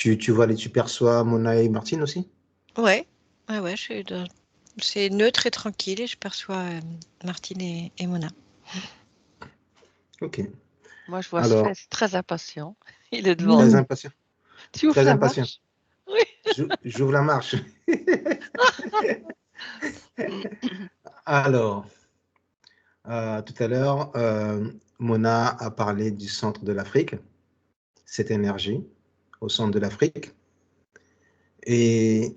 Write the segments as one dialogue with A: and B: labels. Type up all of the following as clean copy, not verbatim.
A: Tu perçois Mona et Martine aussi?
B: Ouais, ouais, c'est neutre et tranquille et je perçois Martine et Mona.
A: Ok.
C: Moi, je vois
A: Alors,
C: Sven très impatient. Il est devant
A: très
C: nous.
A: impatient.
C: Tu ouvres
A: Très
C: la
A: impatient.
C: marche? Oui.
A: J'ouvre la marche. Alors, tout à l'heure, Mona a parlé du centre de l'Afrique, cette énergie au centre de l'Afrique. Et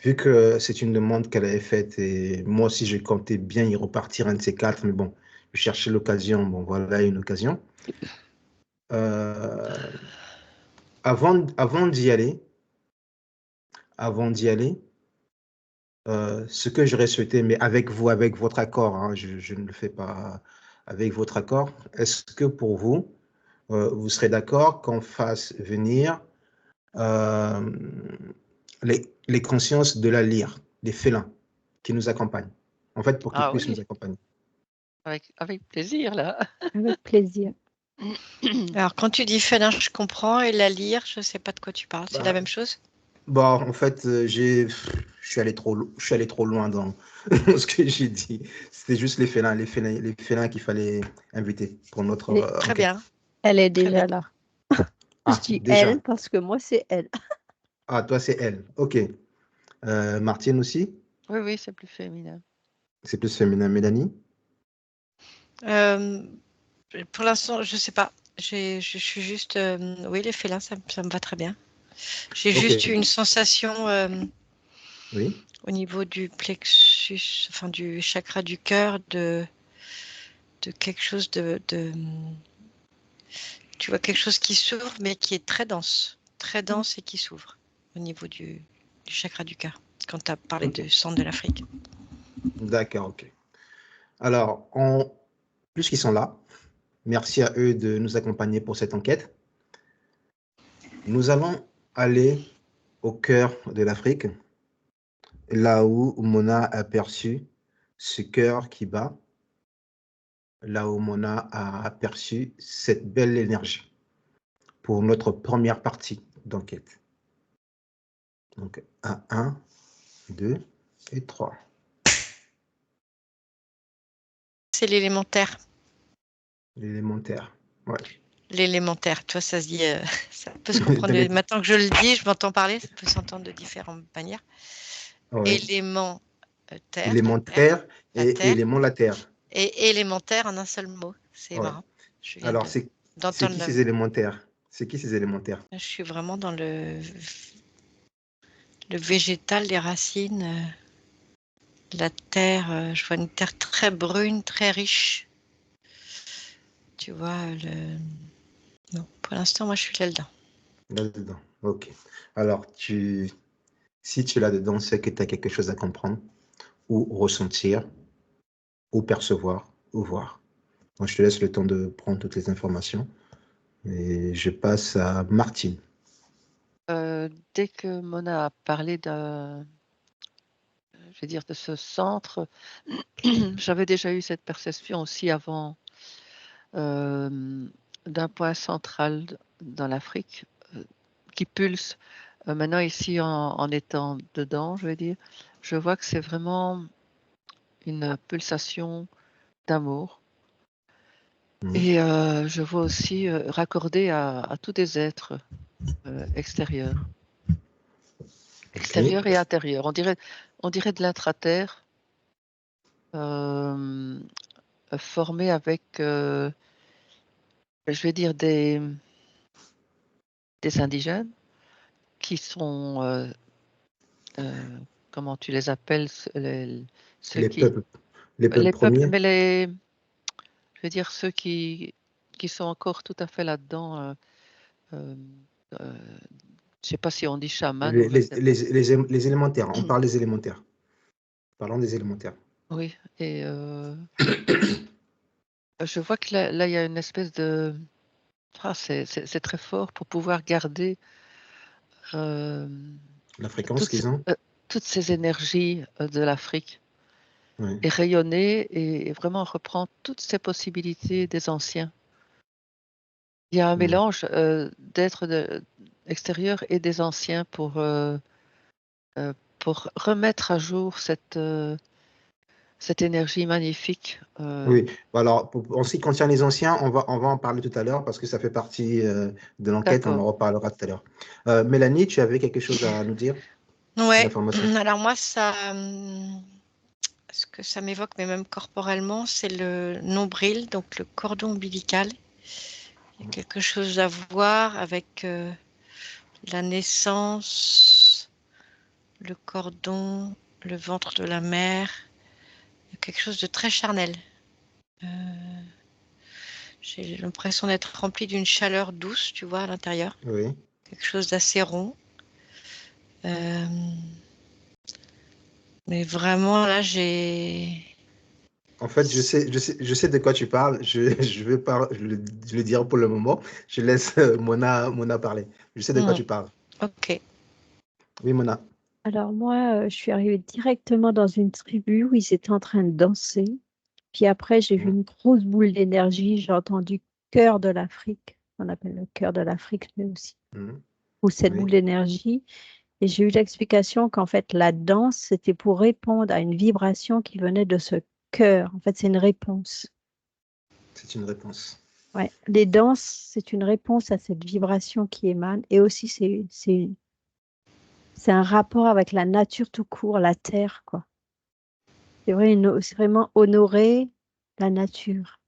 A: vu que c'est une demande qu'elle avait faite, et moi aussi, je comptais bien y repartir un de ces quatre, mais bon, je cherchais l'occasion. Bon, voilà une occasion. Euh, avant d'y aller, ce que j'aurais souhaité, mais avec vous, avec votre accord, hein, je ne le fais pas avec votre accord, est-ce que pour vous, vous serez d'accord qu'on fasse venir euh, les consciences de la lyre, les félins qui nous accompagnent, en fait, pour qu'ils
C: Ah
A: puissent
C: oui,
A: nous accompagner?
C: avec plaisir, là.
D: Avec plaisir.
B: Alors, quand tu dis félin, je comprends, et la lyre, je ne sais pas de quoi tu parles. C'est la
A: Bah,
B: même chose?
A: bon, en fait, je suis allé trop loin dans ce que j'ai dit. C'était juste les félins qu'il fallait inviter pour notre
D: Et
B: Très
A: enquête.
B: bien,
D: elle est
B: très
D: déjà
B: bien.
D: là. Je
A: Ah,
D: dis
A: déjà.
D: elle parce que moi, c'est elle.
A: Ah, toi, c'est elle. OK. Martine aussi?
C: Oui, oui, c'est plus féminin.
A: C'est plus féminin. Mélanie?
B: Euh, pour l'instant, je ne sais pas. Je suis juste... oui, les félins, ça me va très bien. J'ai
A: OK.
B: juste une sensation
A: Oui.
B: au niveau du plexus, enfin du chakra du cœur, de quelque chose tu vois, quelque chose qui s'ouvre, mais qui est très dense et qui s'ouvre au niveau du chakra du cœur, quand tu as parlé
A: OK.
B: du centre de l'Afrique.
A: D'accord, OK. Alors, puisqu'ils sont là, merci à eux de nous accompagner pour cette enquête. Nous allons aller au cœur de l'Afrique, là où Mona a perçu ce cœur qui bat, là où Mona a aperçu cette belle énergie pour notre première partie d'enquête. Donc, à 1, 2 et 3.
B: C'est l'élémentaire.
A: L'élémentaire. Ouais.
B: L'élémentaire, tu vois, ça se dit, ça peut se comprendre. Maintenant que je le dis, je m'entends parler, ça peut s'entendre de différentes manières.
A: Ouais.
B: Élémentaire,
A: Élémentaire
B: la
A: et
B: terre,
A: élément la terre.
B: et élémentaire en un seul mot. C'est
A: Ouais.
B: marrant. Je viens
A: Alors, c'est
B: d'entendre
A: qui ces élémentaires? C'est qui ces élémentaires?
B: Je suis vraiment dans le végétal, les racines, la terre. Je vois une terre très brune, très riche. Tu vois, non, pour l'instant, moi, je suis là-dedans.
A: Là-dedans. OK. Alors, si tu es là-dedans, c'est que tu as quelque chose à comprendre ou ressentir ou percevoir ou voir. Moi, je te laisse le temps de prendre toutes les informations et je passe à Martine.
C: Dès que Mona a parlé je vais dire, de ce centre, j'avais déjà eu cette perception aussi avant, d'un point central dans l'Afrique qui pulse. Maintenant, ici, en étant dedans, je vais dire, je vois que c'est vraiment une pulsation d'amour. Et je vois aussi raccordé à tous des êtres extérieurs. Extérieur et intérieur. On dirait de l'intraterre formé avec, je vais dire, des indigènes qui sont, comment tu les appelles, ceux
A: Les
C: qui...
A: peuples, les peuples
C: Les peuples,
A: premiers.
C: mais je veux dire ceux qui sont encore tout à fait là-dedans. Je ne sais pas si on dit chaman ou je ne sais pas.
A: Les élémentaires, on parle des élémentaires. Parlons des élémentaires.
C: Oui, et je vois que là, il y a une espèce de... Ah, c'est très fort pour pouvoir garder
A: La fréquence
C: toutes,
A: qu'ils ont.
C: toutes ces énergies de l'Afrique
A: Oui.
C: et rayonner et vraiment reprendre toutes ces possibilités des anciens. Il y a un mélange d'êtres extérieurs et des anciens pour remettre à jour cette énergie magnifique.
A: Oui, alors en ce qui concerne les anciens, on va en parler tout à l'heure parce que ça fait partie de l'enquête, on
C: D'accord.
A: en reparlera tout à l'heure. Mélanie, tu avais quelque chose à nous dire? Une
B: Ouais,
A: information?
B: alors moi, ce que ça m'évoque, mais même corporellement, c'est le nombril, donc le cordon ombilical. Il y a quelque chose à voir avec la naissance, le cordon, le ventre de la mère. Il y a quelque chose de très charnel. J'ai l'impression d'être remplie d'une chaleur douce, tu vois, à l'intérieur.
A: Oui.
B: Quelque chose d'assez rond. Euh, mais vraiment, là, j'ai...
A: En fait, je sais de quoi tu parles. Je vais pas je le dire pour le moment. Je laisse Mona parler. Je sais de quoi
B: Hmm,
A: tu parles.
B: ok.
A: Oui, Mona.
D: Alors moi, je suis arrivée directement dans une tribu où ils étaient en train de danser. Puis après, j'ai vu
A: Mhm.
D: une grosse boule d'énergie. J'ai entendu cœur de l'Afrique. On appelle le cœur de l'Afrique, mais aussi.
A: Mhm.
D: Ou cette boule
A: Oui,
D: d'énergie. Et j'ai eu l'explication qu'en fait, la danse, c'était pour répondre à une vibration qui venait de ce cœur. En fait, c'est une réponse.
A: c'est une réponse.
D: Ouais. Les danses, c'est une réponse à cette vibration qui émane. Et aussi, c'est un rapport avec la nature tout court, la terre, quoi. C'est vraiment honorer la nature.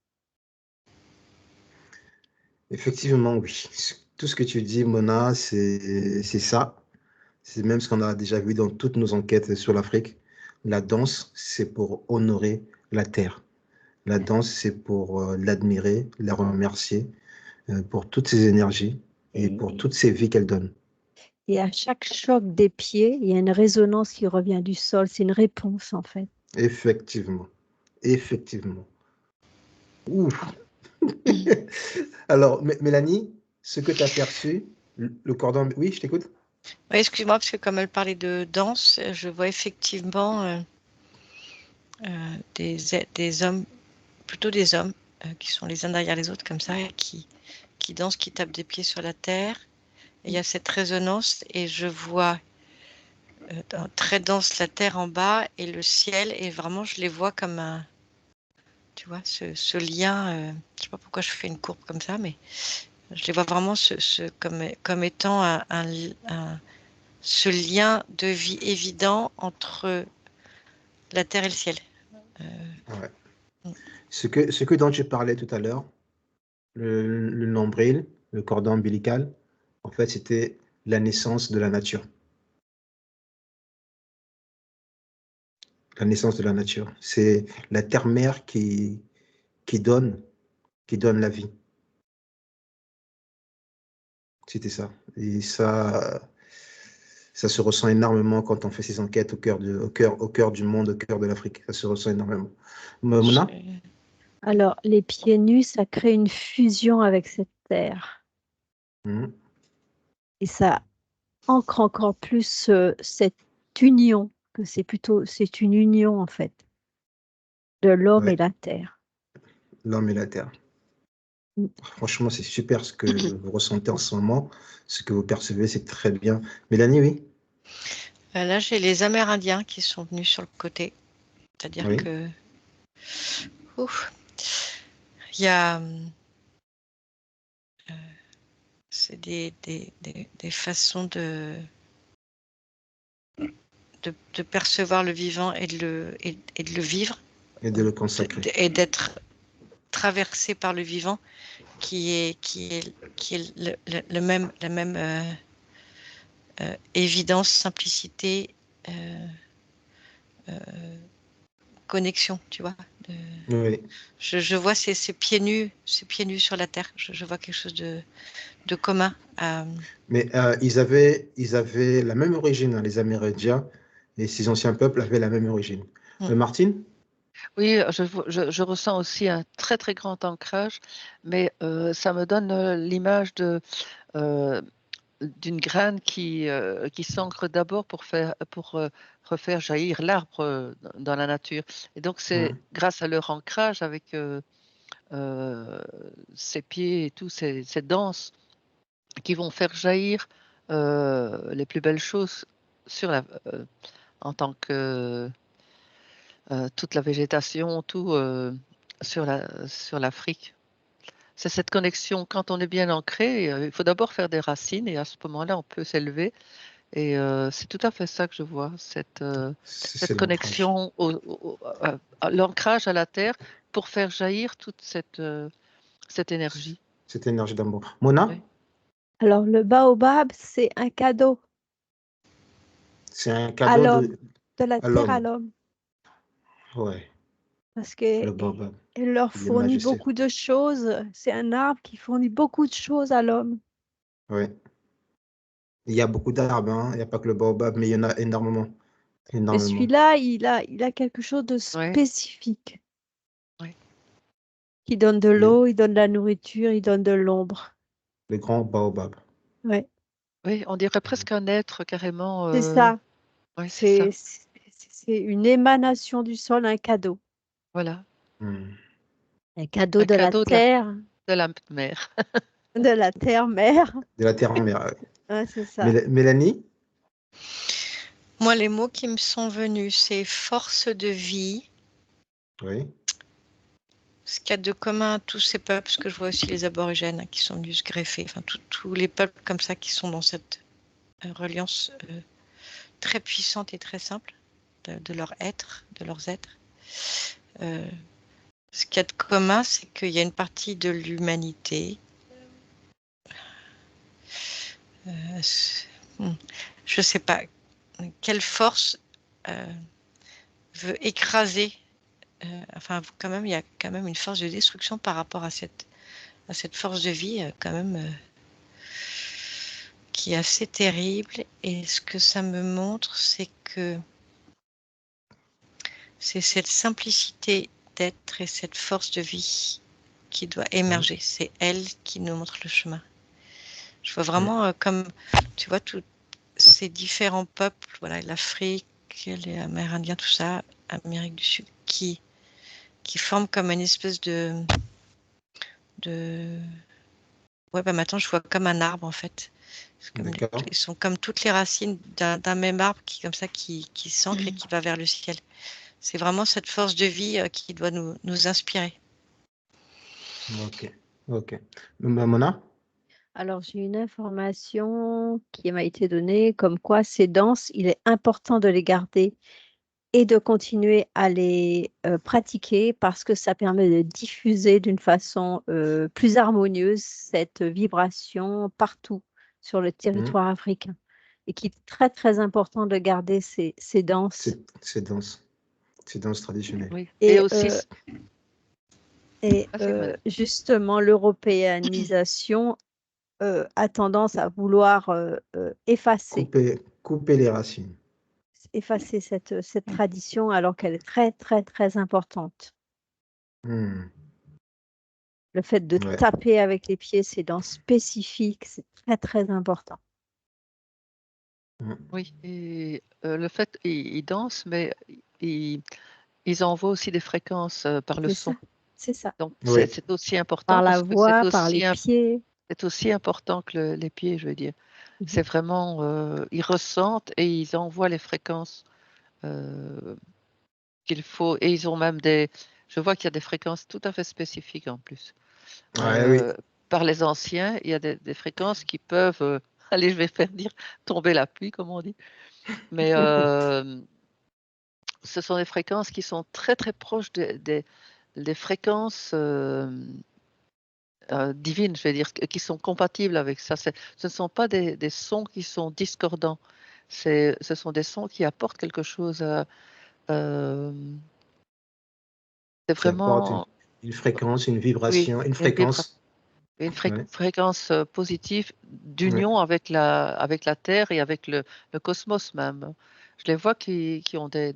A: Effectivement, oui. Tout ce que tu dis, Mona, c'est ça. C'est même ce qu'on a déjà vu dans toutes nos enquêtes sur l'Afrique. La danse, c'est pour honorer la terre. La danse, c'est pour l'admirer, la remercier pour toutes ses énergies et pour
D: Et,
A: toutes ces vies qu'elle donne.
D: et à chaque choc des pieds, il y a une résonance qui revient du sol. C'est une réponse, en fait.
A: Effectivement. Effectivement. Ouf. Alors, Mélanie, ce que tu as perçu, le cordon... Oui, je t'écoute.
B: Ouais, excuse-moi, parce que comme elle parlait de danse, je vois effectivement des hommes, plutôt des hommes, qui sont les uns derrière les autres, comme ça, et qui dansent, qui tapent des pieds sur la terre. Et il y a cette résonance, et je vois très dense la terre en bas et le ciel, et vraiment, je les vois comme un, tu vois, ce lien. Je sais pas pourquoi je fais une courbe comme ça, mais je les vois vraiment comme étant ce lien de vie évident entre la terre et le ciel.
A: Ouais.
B: Mm.
A: Ce que dont tu parlais tout à l'heure, le nombril, le cordon ombilical, en fait, c'était la naissance de la nature. La naissance de la nature. C'est la terre-mère qui donne, qui donne la vie. C'était ça. Et ça se ressent énormément quand on fait ces enquêtes au cœur du monde, au cœur de l'Afrique. Ça se ressent énormément. Mona?
B: Je-
D: Alors, les pieds nus, ça crée une fusion avec cette terre.
A: Mhm.
D: Et ça ancre encore plus cette union, que c'est une union, en fait, de l'homme et
A: Ouais,
D: la terre.
A: l'homme et la terre.
D: Mm.
A: Franchement, c'est super ce que vous ressentez en ce moment, ce que vous percevez, c'est très bien. Mélanie, oui?
B: Là, j'ai les Amérindiens qui sont venus sur le côté. C'est-à-dire
A: Oui,
B: que ouf, il y a c'est des façons de percevoir le vivant et de le vivre
A: et de le consacrer.
B: et d'être traversé par le vivant qui est la même évidence, simplicité, euh, connexion, tu vois.
A: Oui,
B: Je vois ces pieds nus sur la terre. Je vois quelque chose de commun.
A: mais ils avaient la même origine, hein, les Amérindiens, et ces anciens peuples avaient la même origine.
B: Mm.
A: Martine?
C: Oui, je ressens aussi un très très grand ancrage, mais ça me donne l'image euh, d'une graine qui s'ancre d'abord pour refaire jaillir l'arbre dans la nature. Et donc c'est
A: Mhm.
C: grâce à leur ancrage avec ces pieds et tout, ces danses qui vont faire jaillir les plus belles choses sur en tant que toute la végétation, tout sur l'Afrique. C'est cette connexion, quand on est bien ancré, il faut d'abord faire des racines et à ce moment-là, on peut s'élever. Et c'est tout à fait ça que je vois, cette
A: C'est l'ancrage.
C: connexion, à l'ancrage à la terre pour faire jaillir toute cette énergie.
A: Cette énergie d'amour. Mona,
C: Oui.
D: Alors, le baobab, c'est un cadeau
A: c'est un
D: à
A: cadeau
D: l'homme, de la
A: à
D: terre à
A: l'homme.
D: l'homme,
A: Ouais,
D: parce que
A: le baobab.
D: elle leur
A: Il est
D: fournit
A: majestueux.
D: beaucoup de choses. C'est un arbre qui fournit beaucoup de choses à l'homme.
A: Ouais. Il y a beaucoup d'arbres, hein. Il n'y a pas que le baobab, mais il y en a énormément.
D: Mais
A: Énormément.
D: celui-là, il a quelque chose de
C: Ouais.
D: spécifique.
C: Ouais.
D: Qui donne de l'eau, il donne de la nourriture, il donne de l'ombre.
A: Le grand baobab.
D: Ouais,
C: Oui, on dirait presque un être carrément.
D: c'est ça.
C: Oui, c'est ça.
D: C'est une émanation du sol, un cadeau.
C: Voilà.
A: Hmm.
D: Un cadeau
C: Un
D: de la
C: cadeau
D: terre,
C: de la mer.
D: de la terre-mère.
A: De la terre en mer.
D: Ouais, c'est ça.
A: Mélanie?
B: Moi, les mots qui me sont venus, c'est force de vie.
A: Oui.
B: Ce qu'il y a de commun à tous ces peuples, parce que je vois aussi les aborigènes qui sont venus se greffer, enfin tous les peuples comme ça qui sont dans cette reliance très puissante et très simple de leur être, de leurs êtres. Ce qu'il y a de commun, c'est qu'il y a une partie de l'humanité. Je ne sais pas quelle force veut écraser. Enfin, quand même, il y a quand même une force de destruction par rapport à cette force de vie, quand même, qui est assez terrible. Et ce que ça me montre, c'est que c'est cette simplicité d'être et cette force de vie qui doit émerger. C'est elle qui nous montre le chemin. Je vois vraiment comme, tu vois, tous ces différents peuples, voilà, l'Afrique, les Amérindiens, tout ça, Amérique du Sud, qui forment comme une espèce de ouais, bah maintenant je vois comme un arbre en fait.
A: D'accord.
B: Ils sont comme toutes les racines d'un même arbre qui comme ça qui s'ancre et qui va vers le ciel. C'est vraiment cette force de vie qui doit nous inspirer.
A: Ok. Ok. Mona?
D: Alors, j'ai une information qui m'a été donnée comme quoi ces danses, il est important de les garder et de continuer à les pratiquer parce que ça permet de diffuser d'une façon plus harmonieuse cette vibration partout sur le territoire africain et qu'il est très, très important de garder ces danses.
A: C'est danse. C'est danse traditionnelle.
C: Oui.
D: Et,
C: Et aussi. Vas-y, madame.
D: justement, l'européanisation a tendance à vouloir effacer
A: Couper les racines.
D: cette tradition alors qu'elle est très, très, très importante.
A: Hmm.
D: Le fait de
A: Ouais.
D: taper avec les pieds, c'est dans spécifique, c'est très, très important.
C: Oui. Et le fait, ils dansent, mais ils envoient aussi des fréquences par le
D: C'est
C: son.
D: ça, c'est ça.
C: Donc,
A: Oui.
C: c'est aussi important
D: Par la
C: parce que
D: voix, par les pieds.
C: c'est aussi important que les pieds, je veux dire.
D: Mhm.
C: C'est vraiment, ils ressentent et ils envoient les fréquences qu'il faut. Et ils ont même je vois qu'il y a des fréquences tout à fait spécifiques en plus.
A: Ouais, oui.
C: Par les anciens, il y a des fréquences qui peuvent, allez, je vais faire dire tomber la pluie, comme on dit. Mais ce sont des fréquences qui sont très très proches des fréquences divines, je vais dire, qui sont compatibles avec ça. Ce ne sont pas des sons qui sont discordants. Ce sont des sons qui apportent quelque chose. Euh, c'est
A: Qui apporte
C: vraiment,
A: une fréquence, une
C: oui,
A: vibration, une
C: une
A: fréquence. Ouais.
C: fréquence positive
A: Ouais.
C: d'union avec la Terre et avec le cosmos même. Je les vois qui ont des,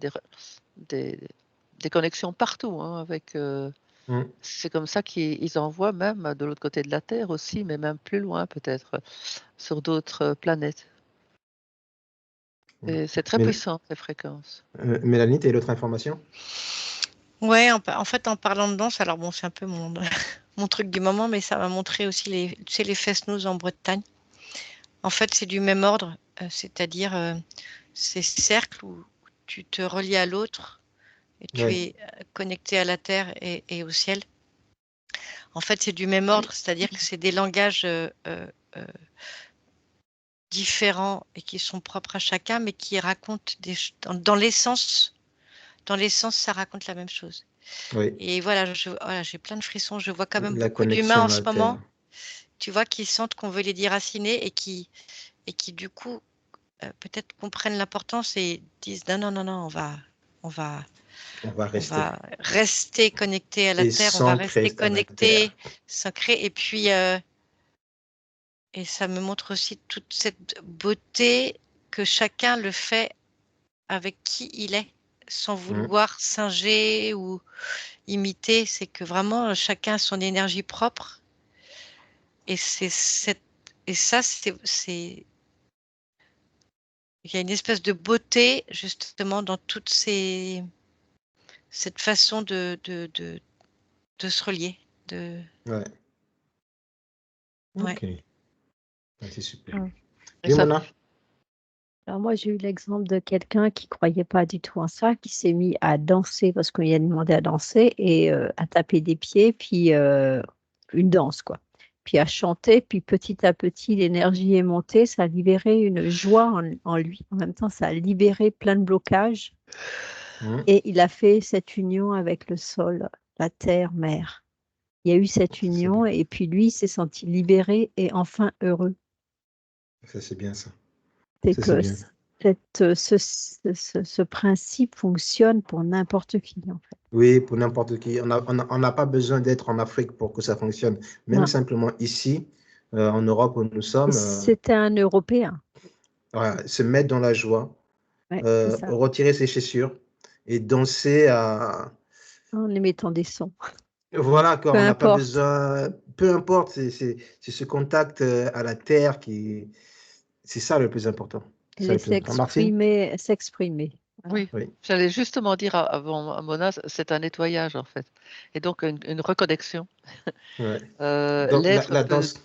C: des connexions partout, hein, avec.
A: Hmm.
C: C'est comme ça qu'ils envoient même de l'autre côté de la Terre aussi, mais même plus loin peut-être, sur d'autres planètes. Et c'est très puissant, ces fréquences.
A: Mélanie, tu as l'autre information?
B: Ouais, en fait, en parlant de danse, alors bon, c'est un peu mon, mon truc du moment, mais ça m'a montré aussi tu sais, les fest-noz en Bretagne. En fait, c'est du même ordre, c'est-à-dire ces cercles où tu te relis à l'autre et tu
A: Oui.
B: es connecté à la terre et au ciel. En fait, c'est du même ordre, c'est-à-dire que c'est des langages différents et qui sont propres à chacun, mais qui racontent dans l'essence, ça raconte la même chose.
A: Oui.
B: Et voilà, j'ai plein de frissons. Je vois quand même
A: La
B: beaucoup d'humains
A: connexion
B: en
A: à
B: ce
A: la terre.
B: moment, tu vois, qui sentent qu'on veut les déraciner et qui du coup peut-être comprennent l'importance et disent non, on va
A: On va
B: on
A: rester.
B: va rester connecté à la
A: Et
B: terre, on va
A: s'ancrer
B: rester
A: à la terre.
B: connecté, s'ancrer. Et puis et ça me montre aussi toute cette beauté que chacun le fait avec qui il est, sans vouloir singer ou imiter. C'est que vraiment chacun a son énergie propre. Et il y a une espèce de beauté justement dans cette façon de se relier.
A: Ouais.
B: Ouais.
A: Ok. Ouais, c'est super.
D: Mm.
C: Et
A: Oui,
C: ça,
A: Mona?
D: Alors moi, j'ai eu l'exemple de quelqu'un qui croyait pas du tout en ça, qui s'est mis à danser parce qu'on lui a demandé à danser et à taper des pieds, puis une danse, quoi. Puis à chanter, puis petit à petit, l'énergie est montée, ça a libéré une joie en lui. En même temps, ça a libéré plein de blocages
A: Mhm.
D: et il a fait cette union avec le sol, la terre, mer. Il y a eu cette
A: Ça, c'est
D: union
A: bien.
D: et puis lui, il s'est senti libéré et enfin heureux.
A: Ça, c'est bien ça.
D: C'est
A: Ça, c'est
D: que
A: bien.
D: ce principe fonctionne pour n'importe qui, en fait.
A: Oui, pour n'importe qui. On n'a pas besoin d'être en Afrique pour que ça fonctionne. Même
D: Non.
A: simplement ici, en Europe où nous
D: Et
A: sommes,
D: c'était un Européen.
A: voilà, se mettre dans la joie,
D: Ouais, c'est ça.
A: retirer ses chaussures et danser à...
D: En émettant des sons.
A: Voilà, quoi,
D: Peu
A: on n'a pas
D: importe.
A: besoin... Peu importe, c'est ce contact à la terre qui... C'est ça le plus important. C'est ça le plus
D: Laisser
A: important. Martine?
D: s'exprimer. Voilà.
C: oui,
A: Oui.
C: j'allais justement dire avant Mona, c'est un nettoyage en fait. Et donc une reconnexion.
A: Ouais. Donc,
C: L'être que,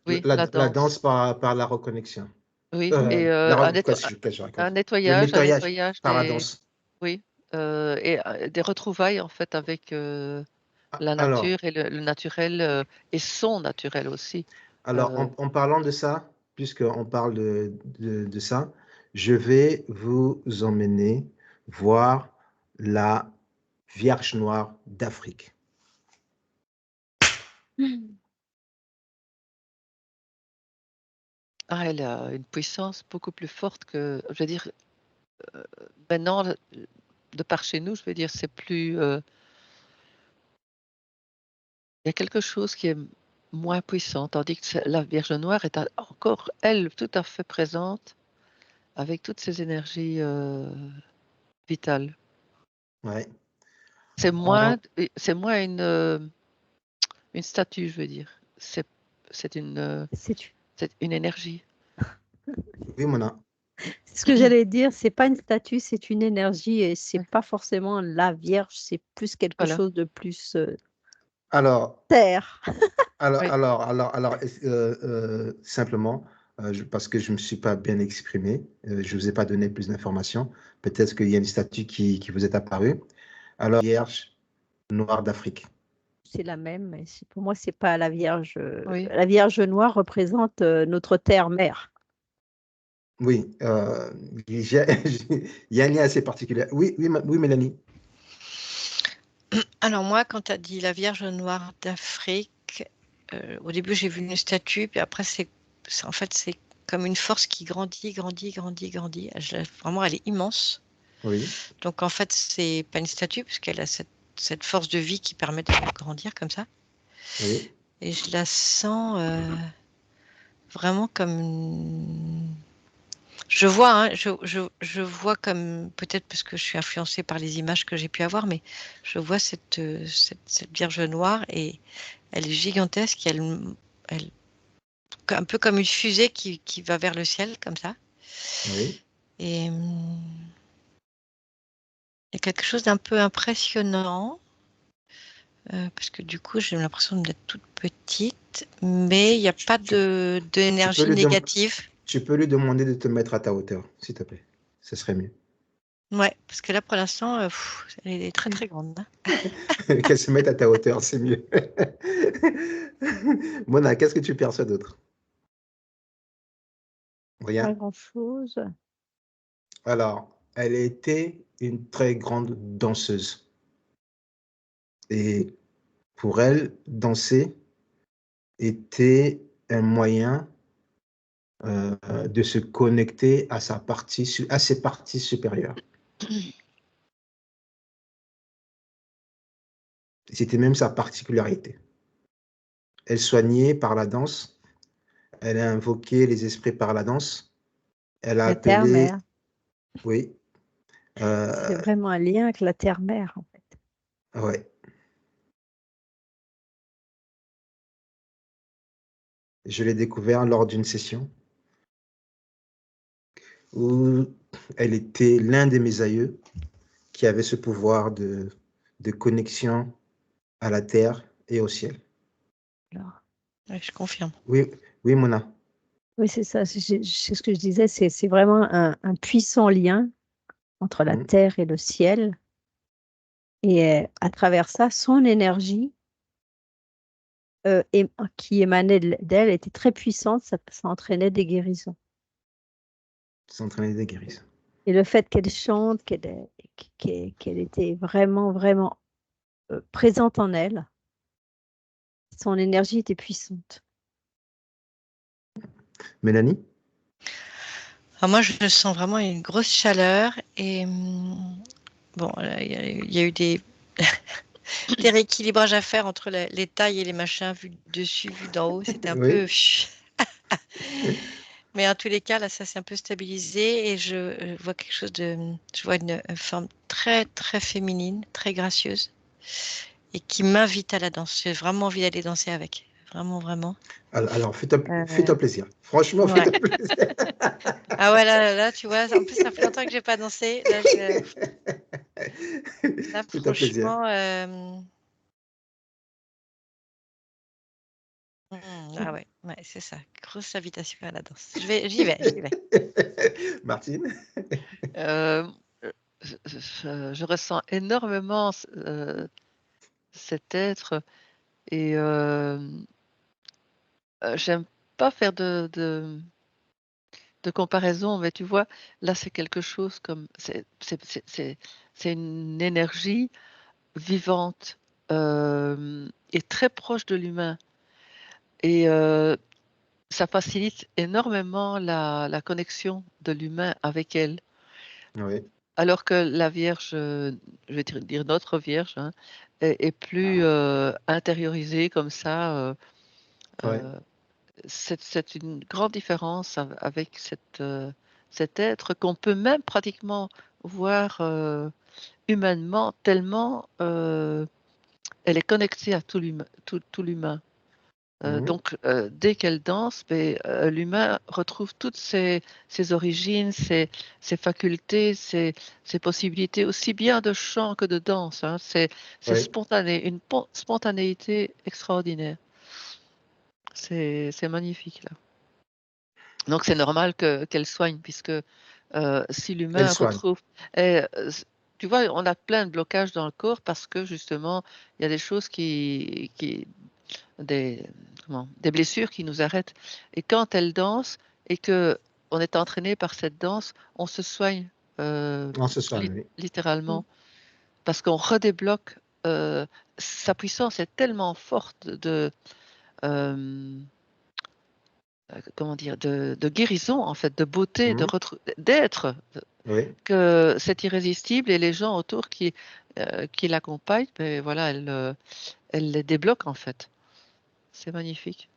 C: oui, la
A: la
C: danse,
A: danse par la reconnexion.
C: oui, et
A: Qu'est-ce que je raconte?
C: un
A: Le nettoyage
C: nettoyage
A: par la danse.
C: oui, et des retrouvailles en fait avec la
A: Alors,
C: nature et le naturel et son naturel aussi.
A: en parlant de ça, puisqu'on parle de ça, je vais vous emmener voir la Vierge Noire d'Afrique.
C: Elle a une puissance beaucoup plus forte que, je veux dire, maintenant, de par chez nous, je veux dire, c'est plus. Il y a quelque chose qui est moins puissant, tandis que la Vierge Noire est encore, elle, tout à fait présente avec toutes ses énergies vitales.
A: Ouais.
C: C'est
A: On-
C: moins une statue, je veux dire. C'est
D: C'est
C: c'est une énergie.
A: Oui, Mona.
D: ce que j'allais dire, c'est pas une statue, c'est une énergie et c'est pas forcément la Vierge, c'est plus quelque
C: Voilà.
D: chose de plus
A: Alors,
D: terre.
C: Oui.
A: simplement, parce que je ne me suis pas bien exprimé, je ne vous ai pas donné plus d'informations. Peut-être qu'il y a une statue qui vous est apparue. Alors, Vierge Noire d'Afrique.
D: C'est la même, mais pour moi, c'est pas la Vierge.
C: Oui.
D: La Vierge Noire représente notre terre-mère.
A: Oui, il y a il y a un lien assez particulier. Oui, oui, oui, Mélanie.
B: Alors moi, quand tu as dit la Vierge Noire d'Afrique, au début j'ai vu une statue, puis après en fait c'est comme une force qui grandit, grandit, grandit, grandit. Vraiment, elle est immense.
A: Oui,
B: Donc en fait, c'est pas une statue puisqu'elle a cette force de vie qui permet de grandir comme ça.
A: oui,
B: Et je la sens vraiment comme je vois, hein, je vois comme, peut-être parce que je suis influencée par les images que j'ai pu avoir, mais je vois cette Vierge Noire et elle est gigantesque. Elle, un peu comme une fusée qui va vers le ciel, comme ça.
A: oui.
B: Et il y a quelque chose d'un peu impressionnant, parce que du coup, j'ai l'impression d'être toute petite, mais il n'y a pas
A: Tu peux
B: d'énergie
A: lui,
B: négative.
A: tu peux lui demander de te mettre à ta hauteur, s'il te plaît. Ce serait mieux.
B: Ouais, parce que là, pour l'instant, elle est très, très grande, hein.
A: Qu'elle se mette à ta hauteur, c'est mieux. Mona, qu'est-ce que tu perçois d'autre?
D: Pas
A: Rien.
D: grand-chose.
A: Alors, elle était une très grande danseuse. Et pour elle, danser était un moyen de se connecter à à ses parties supérieures. C'était même sa particularité. Elle soignait par la danse, elle a invoqué les esprits par la danse, elle a
D: La
A: appelé,
D: terre-mère.
A: oui,
D: C'est vraiment un lien avec la terre-mère, en fait.
A: ouais. Je l'ai découvert lors d'une session où elle était l'un de mes aïeux qui avait ce pouvoir de connexion à la terre et au ciel.
D: Alors,
B: Ouais, je confirme.
A: Oui, oui, Mona.
D: oui, c'est ça. C'est ce que je disais. C'est vraiment un puissant lien entre la
A: Mm.
D: terre et le ciel. Et à travers ça, son énergie qui émanait d'elle était très puissante. Ça entraînait des guérisons.
A: S'entraîner des guérisons.
D: Et le fait qu'elle chante, qu'elle était vraiment, vraiment présente en elle, son énergie était puissante.
A: Mélanie?
B: Alors moi, je sens vraiment une grosse chaleur et bon, là, il y a eu des rééquilibrages à faire entre les tailles et les machins vus du dessus, vus d'en haut. C'était un peu.
A: Oui.
B: Mais en tous les cas, là, ça s'est un peu stabilisé et je vois quelque chose je vois une forme très, très féminine, très gracieuse et qui m'invite à la danse. J'ai vraiment envie d'aller danser avec. Vraiment, vraiment.
A: Alors fais-toi
B: Euh,
A: plaisir. Franchement,
B: ouais.
A: fais-toi plaisir.
B: Ah ouais, là, tu vois, en plus, ça fait longtemps que j'ai pas dansé. Là,
A: Fais-toi plaisir.
B: franchement, ah ouais, c'est ça. Grosse invitation à la danse. J'y vais.
A: Martine?
C: Euh, je ressens énormément cet être et j'aime pas faire de comparaison, mais tu vois, là, c'est quelque chose comme c'est une énergie vivante, et très proche de l'humain et ça facilite énormément la connexion de l'humain avec elle.
A: Oui.
C: Alors que la Vierge, je vais dire notre Vierge, hein, est plus, intériorisée comme ça,
A: Ouais.
C: c'est une grande différence avec cet être qu'on peut même pratiquement voir, humainement tellement, elle est connectée à tout l'humain.
A: Mhm.
C: Donc dès qu'elle danse, beh, l'humain retrouve toutes ses origines, ses facultés, ses possibilités, aussi bien de chant que de danse, hein. C'est
A: Oui.
C: spontané, une spontanéité extraordinaire. C'est magnifique, là. Donc c'est normal qu'elle soigne puisque, si
A: Elle
C: l'humain
A: soigne.
C: retrouve et tu vois, on a plein de blocages dans le corps parce que justement, il y a des choses qui des des blessures qui nous arrêtent et quand elle danse et qu'on est entraîné par cette danse, on se soigne,
A: On se soigne, oui.
C: littéralement parce qu'on redébloque, sa puissance est tellement forte hem, comment dire? De guérison en fait, de beauté,
A: Mhm.
C: d'être,
A: Oui.
C: que c'est irrésistible et les gens autour qui l'accompagnent, beh, voilà, elle les débloque en fait. C'est magnifique.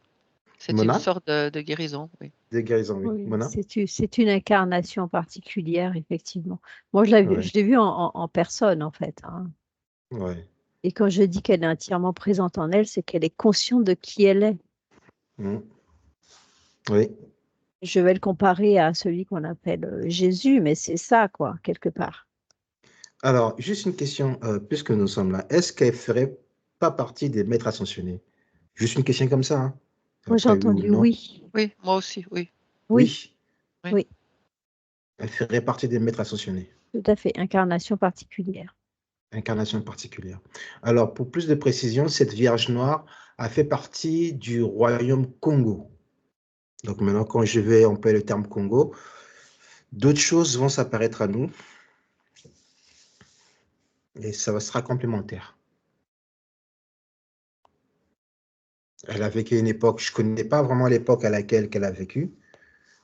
C: C'est une
A: Mona?
C: sorte de guérison, oui.
A: Des guérisons, oui.
D: Oui,
A: Mona?
D: c'est une incarnation particulière, effectivement. Moi,
A: Ouais.
D: je l'ai vue en personne, en fait, hein.
A: Ouais.
D: Et quand je dis qu'elle est entièrement présente en elle, c'est qu'elle est consciente de qui elle est.
A: Mhm. Oui.
D: Je vais le comparer à celui qu'on appelle Jésus, mais c'est ça, quoi, quelque part.
A: Alors, juste une question, puisque nous sommes là. Est-ce qu'elle ferait pas partie des maîtres ascensionnés? Juste une question comme ça, hein.
D: Moi, j'ai
A: Après, oui ou
D: entendu
A: non?
D: oui.
C: Oui, moi aussi, oui.
D: Oui,
A: Oui.
C: Oui.
D: Oui,
A: Elle ferait partie des maîtres ascensionnés.
D: tout à fait. Incarnation particulière.
A: Incarnation particulière. Alors, pour plus de précision, cette Vierge Noire a fait partie du royaume Congo. Donc maintenant, quand je vais employer le terme Congo, d'autres choses vont s'apparaître à nous et ça sera complémentaire. Elle a vécu une époque, je ne connais pas vraiment l'époque à laquelle qu'elle a vécu,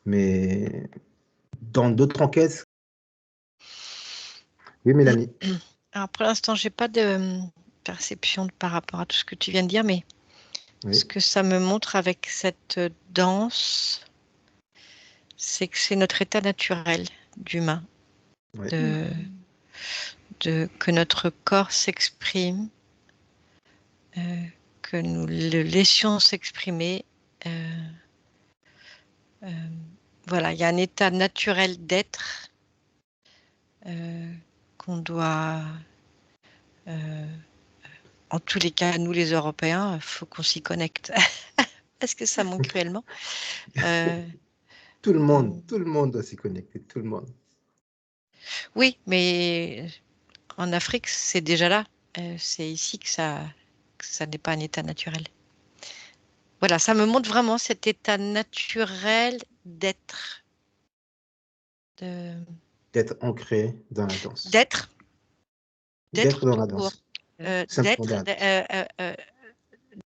A: mais dans d'autres enquêtes. Oui, Mélanie.
B: Alors pour l'instant, j'ai pas de perception par rapport à tout ce que tu viens de dire, mais
A: Oui.
B: ce que ça me montre avec cette danse, c'est que c'est notre état naturel d'humain,
A: Oui.
B: que notre corps s'exprime, que nous le laissions s'exprimer. Voilà, il y a un état naturel d'être qu'on doit, en tous les cas, nous les Européens, il faut qu'on s'y connecte. Est-ce que ça manque cruellement
A: Tout le monde doit s'y connecter, tout le monde.
B: Oui, mais en Afrique, c'est déjà là. C'est ici que ça n'est pas un état naturel. Voilà, ça me montre vraiment cet état naturel d'être.
A: D'être ancré dans la danse.
B: D'être
A: Dans la
B: tout court.
A: danse. Simplement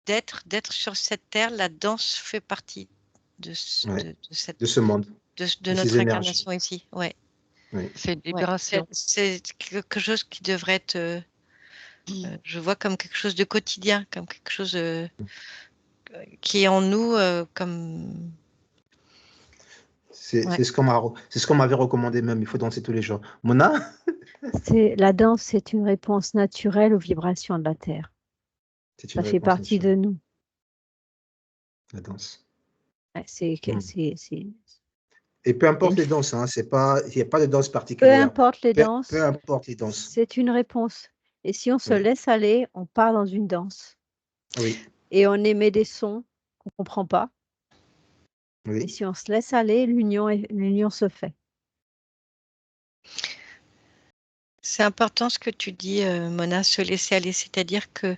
B: D'être sur cette terre, la danse fait partie de,
A: Ouais.
B: de cette,
A: de ce monde,
B: de
A: de
B: notre
A: ces énergies.
B: incarnation ici. Ouais.
A: Oui.
C: C'est une
B: Ouais.
C: libération.
B: C'est quelque chose qui devrait être, je vois comme quelque chose de quotidien, comme quelque chose qui est en nous, comme.
A: C'est
B: Ouais.
A: ce qu'on m'avait recommandé même. Il faut danser tous les jours. Mona?
D: La danse, c'est une réponse naturelle aux vibrations de la Terre.
A: C'est
D: Ça
A: une
D: fait
A: réponse
D: partie de
A: naturelle,
D: nous.
A: la danse.
D: Ouais,
A: Et peu importe
D: une-
A: les danses, hein, il n'y a pas de danse
D: peu
A: particulière.
D: importe les
A: Peu
D: danses,
A: importe les danses.
D: c'est une réponse. Et si on se
A: Oui.
D: laisse aller, on part dans une danse.
A: Oui.
D: Et on émet des sons qu'on ne comprend pas. Et
A: Oui.
D: si on se laisse aller, l'union se fait.
B: C'est important ce que tu dis, Mona, se laisser aller. C'est-à-dire que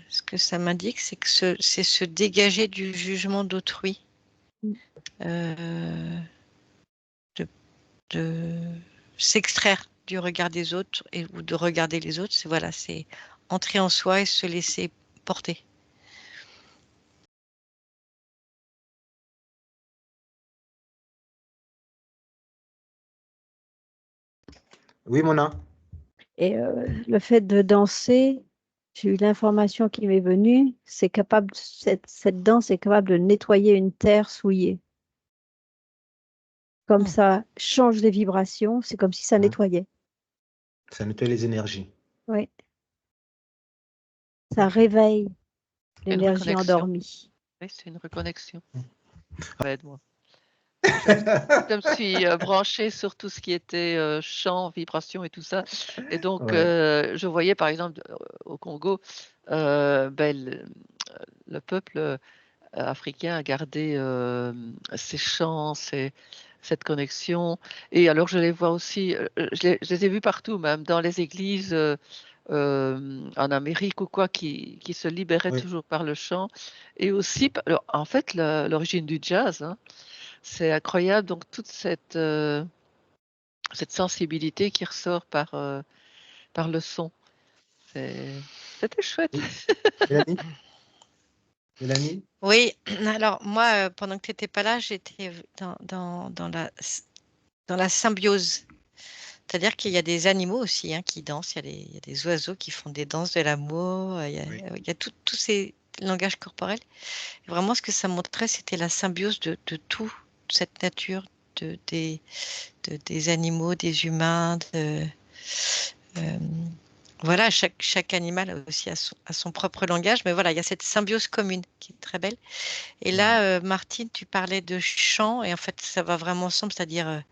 B: ce que ça m'indique, c'est que c'est se dégager du jugement d'autrui.
D: Mm.
B: De s'extraire du regard des autres ou de regarder les autres. C'est entrer en soi et se laisser porter.
A: Oui, Mona.
D: Et le fait de danser, j'ai eu l'information qui m'est venue, cette danse est capable de nettoyer une terre souillée. Comme ça change les vibrations, c'est comme si ça nettoyait.
A: Ça nettoie les énergies.
D: Oui. Ça réveille
C: Une
D: l'énergie
C: reconnexion.
D: endormie.
C: Oui, c'est une reconnexion. Aide-moi. Je me suis branchée sur tout ce qui était chant, vibration et tout ça. Et donc,
A: Ouais.
C: je voyais par exemple au Congo, le peuple africain a gardé ses chants, cette connexion. Et alors, je les vois aussi, je les ai vus partout, même dans les églises en Amérique ou quoi, qui se libéraient
A: Oui.
C: toujours par le chant. Et aussi, alors, en fait, l'origine du jazz, hein, c'est incroyable. Donc, toute cette sensibilité qui ressort par le son. C'était chouette.
A: Oui. Mélanie? Mélanie?
B: Oui, alors moi, pendant que tu n'étais pas là, j'étais dans la symbiose. C'est-à-dire qu'il y a des animaux aussi qui dansent, il y a des oiseaux qui font des danses de l'amour,
A: Oui.
B: il y a tous ces langages corporels. Et vraiment, ce que ça montrait, c'était la symbiose de tout, cette nature, des animaux, des humains. Voilà, chaque animal aussi a son propre langage, mais voilà, il y a cette symbiose commune qui est très belle. Et là, Martine, tu parlais de chant, et en fait, ça va vraiment ensemble, c'est-à-dire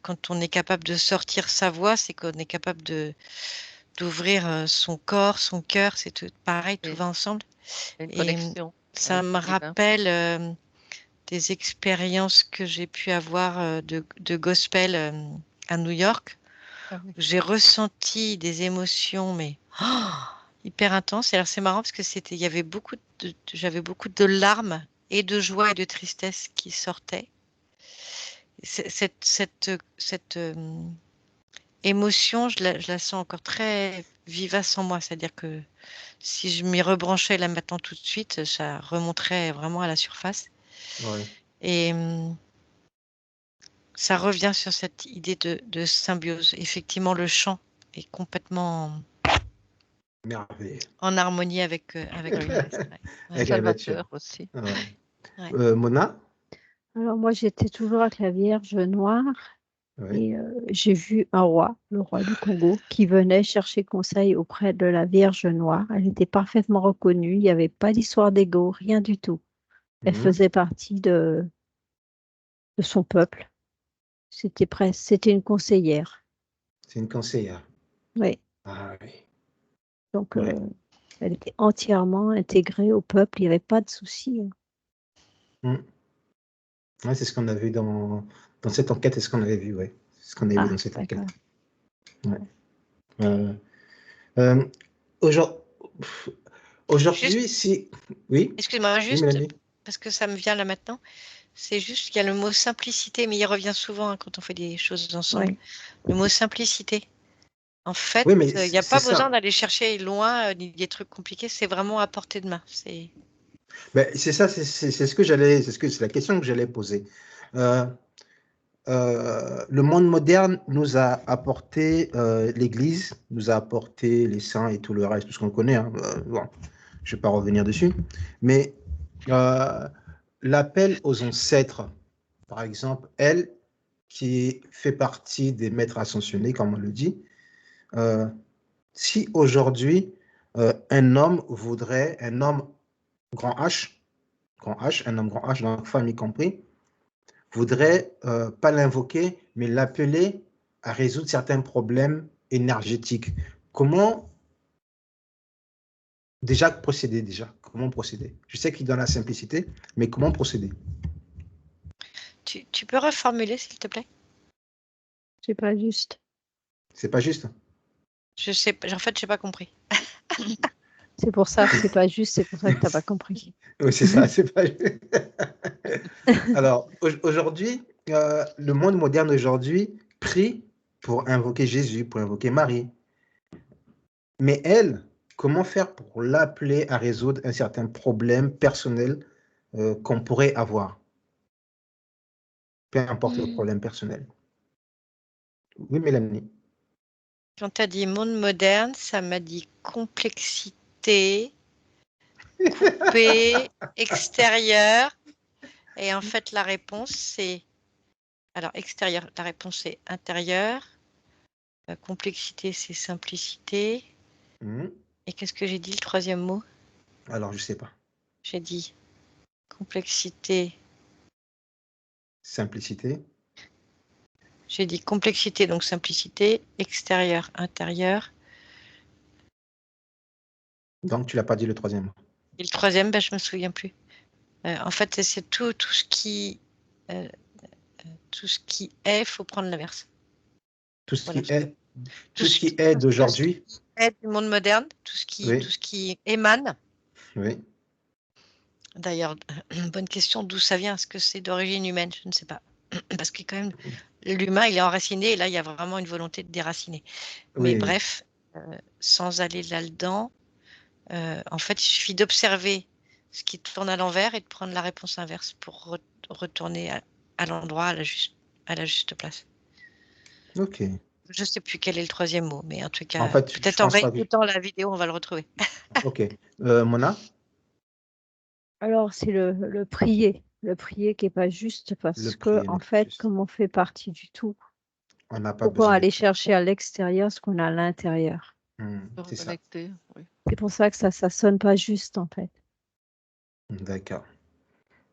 B: quand on est capable de sortir sa voix, c'est qu'on est capable d'ouvrir son corps, son cœur, c'est tout pareil, tout
C: Oui,
B: va ensemble.
C: une
B: Et
C: connexion
B: ça
C: avec
B: me
C: le divin.
B: rappelle des expériences que j'ai pu avoir de gospel à New York.
C: Ah oui.
B: J'ai ressenti des émotions, mais hyper intenses. Et alors, c'est marrant parce que il y avait j'avais beaucoup de larmes et de joie et de tristesse qui sortaient. Cette émotion, je la sens encore très vivace en moi. C'est-à-dire que si je m'y rebranchais là maintenant tout de suite, ça remonterait vraiment à la surface.
A: Ouais.
B: Et ça revient sur cette idée de symbiose. Effectivement, le chant est complètement
A: Merveilleux.
B: en harmonie avec le reste. Ouais.
A: Avec la nature.
C: Salvateur aussi.
A: Ouais.
B: Ouais.
A: Mona?
D: Alors moi, j'étais toujours avec la Vierge Noire
A: Oui.
D: et j'ai vu un roi, le roi du Congo, qui venait chercher conseil auprès de la Vierge Noire. Elle était parfaitement reconnue, il n'y avait pas d'histoire d'ego, rien du tout. Elle
A: Mhm.
D: faisait partie de son peuple. C'était une conseillère.
A: C'est une conseillère.
D: Oui.
A: Ah oui.
D: Donc,
A: Ouais.
D: elle était entièrement intégrée au peuple, il n'y avait pas de souci.
A: Mm. Ouais, c'est ce qu'on a vu dans cette enquête, c'est ce qu'on avait vu, ouais. C'est ce qu'on a vu dans cette enquête.
D: D'accord.
A: Ouais. Aujourd'hui, si... Oui,
B: Excuse-moi,
A: oui,
B: juste
A: Mélanie.
B: parce que ça me vient là maintenant. C'est juste qu'il y a le mot simplicité, mais il revient souvent hein, quand on fait des choses ensemble.
D: Oui.
B: Le mot simplicité. En fait,
A: Oui, mais
B: il n'y a
A: c'est
B: pas besoin
A: ça.
B: d'aller chercher loin ni des trucs compliqués. C'est vraiment à portée de main.
A: Ben, c'est ça, c'est ce que c'est la question que j'allais poser. Le monde moderne nous a apporté l'Église, nous a apporté les saints et tout le reste, tout ce qu'on connaît. Hein. Bon, je ne vais pas revenir dessus. Mais l'appel aux ancêtres, par exemple, elle, qui fait partie des maîtres ascensionnés, comme on le dit, si aujourd'hui, un homme voudrait, un homme grand H, un homme grand H, donc femme y compris, voudrait pas l'invoquer, mais l'appeler à résoudre certains problèmes énergétiques. Comment procéder déjà? Comment procéder? Je sais qu'il est dans la simplicité, mais comment procéder?
B: Tu peux reformuler, s'il te plaît?
D: C'est pas juste.
A: C'est pas juste?
B: Je sais, en fait, j'ai pas compris.
D: C'est pour ça que c'est pas juste, c'est pour ça que tu n'as pas compris.
A: Oui, c'est ça, c'est pas juste. Alors, aujourd'hui, le monde moderne aujourd'hui prie pour invoquer Jésus, pour invoquer Marie. Mais elle, comment faire pour l'appeler à résoudre un certain problème personnel qu'on pourrait avoir? Peu importe le problème personnel. Oui, Mélanie.
B: Quand tu as dit monde moderne, ça m'a dit complexité, coupé, extérieur. Et en fait, la réponse, c'est... Alors, extérieur, la réponse, c'est intérieur. Complexité, c'est simplicité. Et qu'est-ce que j'ai dit, le troisième mot?
A: Alors, je sais pas.
B: J'ai dit complexité.
A: Simplicité.
B: J'ai dit complexité, donc simplicité. Extérieur, intérieur.
A: Donc, tu l'as pas dit le troisième mot.
B: Et le troisième, ben, je me souviens plus. En fait, c'est tout ce qui est, il faut prendre l'inverse.
A: Tout ce
B: Voilà.
A: qui est, tout ce qui est d'aujourd'hui.
B: Est du monde moderne, tout ce qui émane.
A: Oui.
B: D'ailleurs, bonne question, d'où ça vient? Est-ce que c'est d'origine humaine? Je ne sais pas. Parce que quand même, l'humain, il est enraciné, et là, il y a vraiment une volonté de déraciner. Mais
A: Oui.
B: bref, sans aller là-dedans, en fait, il suffit d'observer ce qui tourne à l'envers et de prendre la réponse inverse pour retourner à l'endroit, à la juste place.
A: Ok.
B: Je ne sais plus quel est le troisième mot, mais en tout cas,
A: En fait, je
B: peut-être en
A: pense pas que...
B: réécoutant la vidéo, on va le retrouver.
A: Ok. Mona?
D: Alors, c'est le prier. Le prier qui n'est pas juste parce
A: Le
D: que,
A: prier
D: en
A: n'est pas
D: fait,
A: juste.
D: comme on fait partie du tout,
A: On n'a pas
D: pourquoi
A: besoin de
D: aller
A: prier.
D: chercher à l'extérieur ce qu'on a à l'intérieur?
A: C'est ça.
C: Reconnecter, oui.
D: C'est pour ça que ça ne sonne pas juste, en fait.
A: D'accord.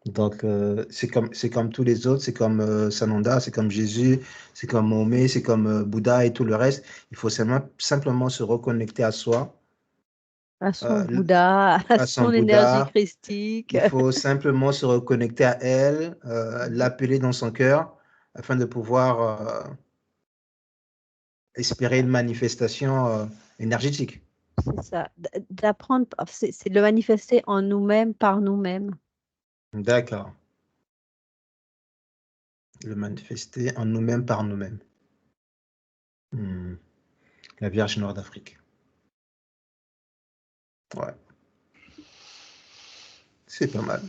A: Donc, c'est comme tous les autres, c'est comme Sananda, c'est comme Jésus, c'est comme Mahomet, c'est comme Bouddha et tout le reste. Il faut simplement se reconnecter à soi
D: À son
A: le-
D: Bouddha, à
A: à son
D: son énergie
A: Bouddha.
D: christique.
A: Il faut simplement se reconnecter à elle, l'appeler dans son cœur, afin de pouvoir espérer une manifestation énergétique.
D: C'est ça. D'apprendre, c'est de le manifester en nous-mêmes, par nous-mêmes.
A: D'accord. Le manifester en nous-mêmes par nous-mêmes. Hmm. La Vierge Noire d'Afrique. Ouais, c'est pas mal.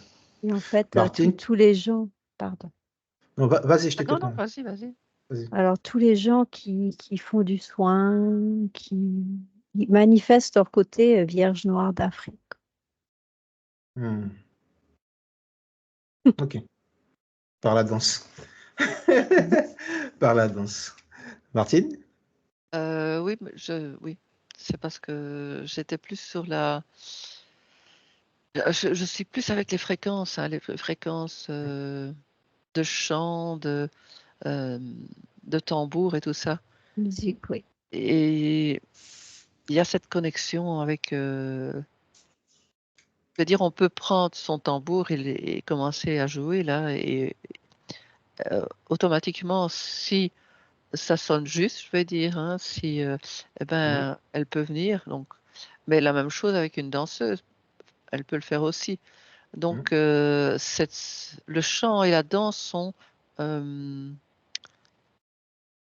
D: Et en fait,
A: Martine?
D: tous les gens, pardon.
A: Non, vas-y, je
C: Ah non,
A: t'écoute.
C: non, vas-y, vas-y.
A: Vas-y.
D: Alors, tous les gens qui font du soin, qui manifestent leur côté Vierge Noire d'Afrique.
A: Hmm. Ok. Par la danse. Par la danse. Martine?
C: Oui, oui. C'est parce que j'étais plus sur la. Je suis plus avec les fréquences, hein, les fréquences de chant, euh, de tambour et tout ça.
D: Musique, oui.
C: Et il y a cette connexion avec. Je veux dire, on peut prendre son tambour et commencer à jouer là, et automatiquement, si ça sonne juste, je vais dire, hein, si, eh ben, elle peut venir. Donc, mais la même chose avec une danseuse, elle peut le faire aussi. Donc, le chant et la danse sont,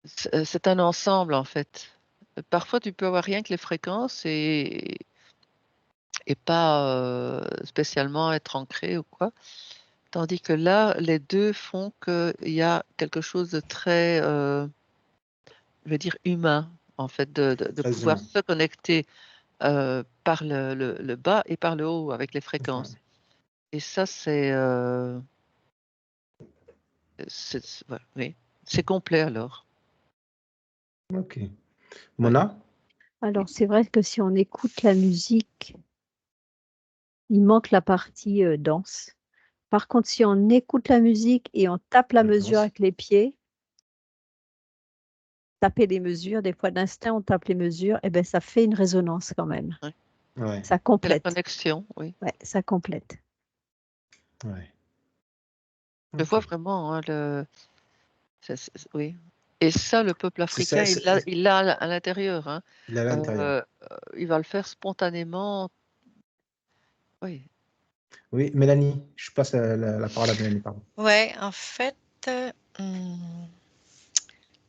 C: c'est un ensemble en fait. Parfois, tu peux avoir rien que les fréquences et pas spécialement être ancré ou quoi. Tandis que là, les deux font qu'il y a quelque chose de très, je veux dire, humain, en fait, de
A: Très
C: pouvoir
A: humain.
C: se connecter par le bas et par le haut avec les fréquences. Et ça, ouais, oui, c'est complet alors.
A: Ok. Mona?
D: Alors, c'est vrai que si on écoute la musique, il manque la partie danse. Par contre, si on écoute la musique et on tape la
A: La
D: mesure
A: danse.
D: avec les pieds, taper les mesures, des fois d'instinct, on tape les mesures, et ben ça fait une résonance quand même.
C: Ouais.
A: Ouais.
D: Ça
C: C'est la
D: complète.
C: connexion, oui.
D: Ouais, ça complète.
A: Ouais.
C: Je vois
A: Ok.
C: vraiment hein, oui. Et ça, le peuple
A: C'est ça,
C: africain, il l'a à l'intérieur. Hein.
A: il est à l'intérieur.
C: Il va le faire spontanément. Oui.
A: Oui, Mélanie, je passe la parole à Mélanie, pardon.
B: Ouais, en fait, hum,